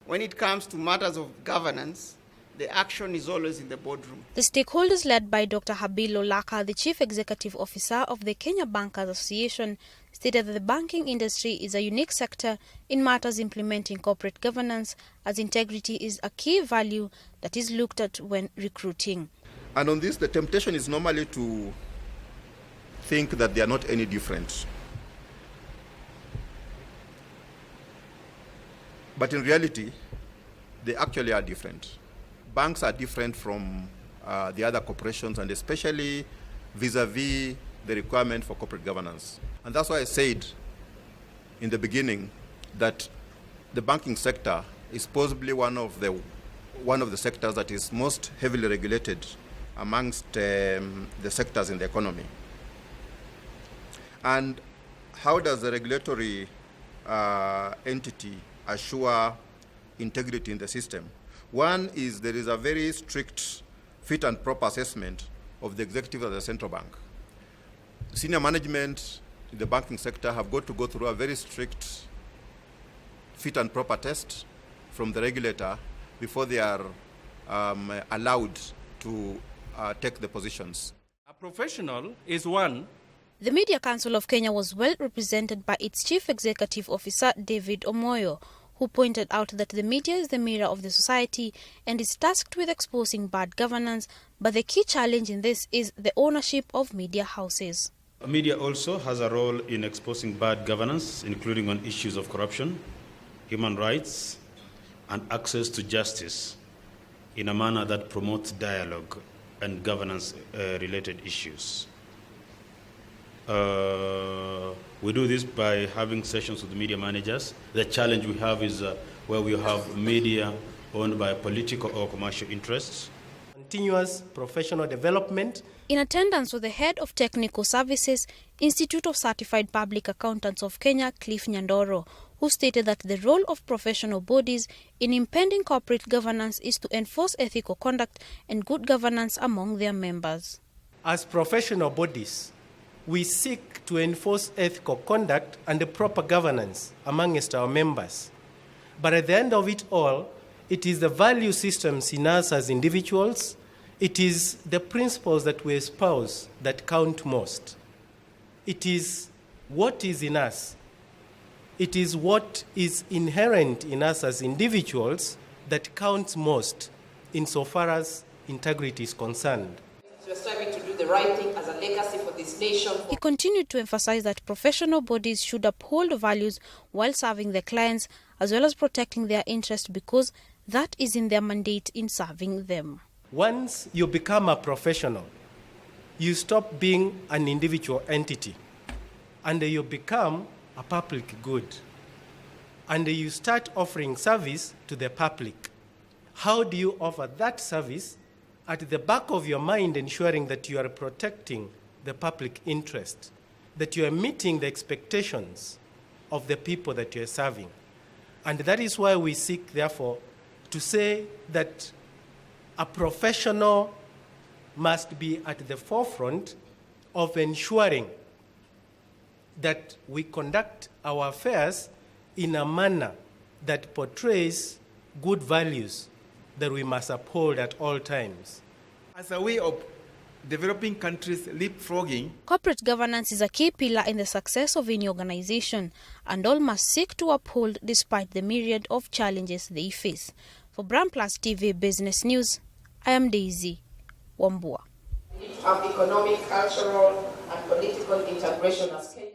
When it comes to matters of governance, the action is always in the boardroom. The stakeholders led by Dr. Habil Olaka, the Chief Executive Officer of the Kenya Bankers Association, stated that the banking industry is a unique sector in matters implementing corporate governance, as integrity is a key value that is looked at when recruiting. And on this, the temptation is normally to think that they are not any different. But in reality, they actually are different. Banks are different from the other corporations, and especially vis-a-vis the requirement for corporate governance. And that's why I said in the beginning that the banking sector is possibly one of the sectors that is most heavily regulated amongst the sectors in the economy. And how does the regulatory entity assure integrity in the system? One is there is a very strict fit and proper assessment of the executive of the central bank. Senior management in the banking sector have got to go through a very strict fit and proper test from the regulator before they are allowed to take the positions. A professional is one. The Media Council of Kenya was well represented by its Chief Executive Officer, David Omoyo, who pointed out that the media is the mirror of the society and is tasked with exposing bad governance, but the key challenge in this is the ownership of media houses. Media also has a role in exposing bad governance, including on issues of corruption, human rights, and access to justice in a manner that promotes dialogue and governance-related issues. We do this by having sessions with the media managers. The challenge we have is where we have media owned by political or commercial interests. Continuous professional development. In attendance was the Head of Technical Services, Institute of Certified Public Accountants of Kenya, Cliff Nyandoro, who stated that the role of professional bodies in impending corporate governance is to enforce ethical conduct and good governance among their members. As professional bodies, we seek to enforce ethical conduct and the proper governance amongst our members. But at the end of it all, it is the value systems in us as individuals, it is the principles that we espouse that count most. It is what is in us. It is what is inherent in us as individuals that counts most insofar as integrity is concerned. We're striving to do the right thing as a legacy for this nation. He continued to emphasize that professional bodies should uphold values while serving their clients as well as protecting their interests, because that is in their mandate in serving them. Once you become a professional, you stop being an individual entity and you become a public good. And you start offering service to the public. How do you offer that service? At the back of your mind, ensuring that you are protecting the public interest, that you are meeting the expectations of the people that you are serving. And that is why we seek, therefore, to say that a professional must be at the forefront of ensuring that we conduct our affairs in a manner that portrays good values that we must uphold at all times. As a way of developing countries leapfrogging, corporate governance is a key pillar in the success of any organization, and all must seek to uphold despite the myriad of challenges they face. For Brand Plus TV Business News, I am Daisy Wambua. Of economic, cultural, and political integration as Kenya.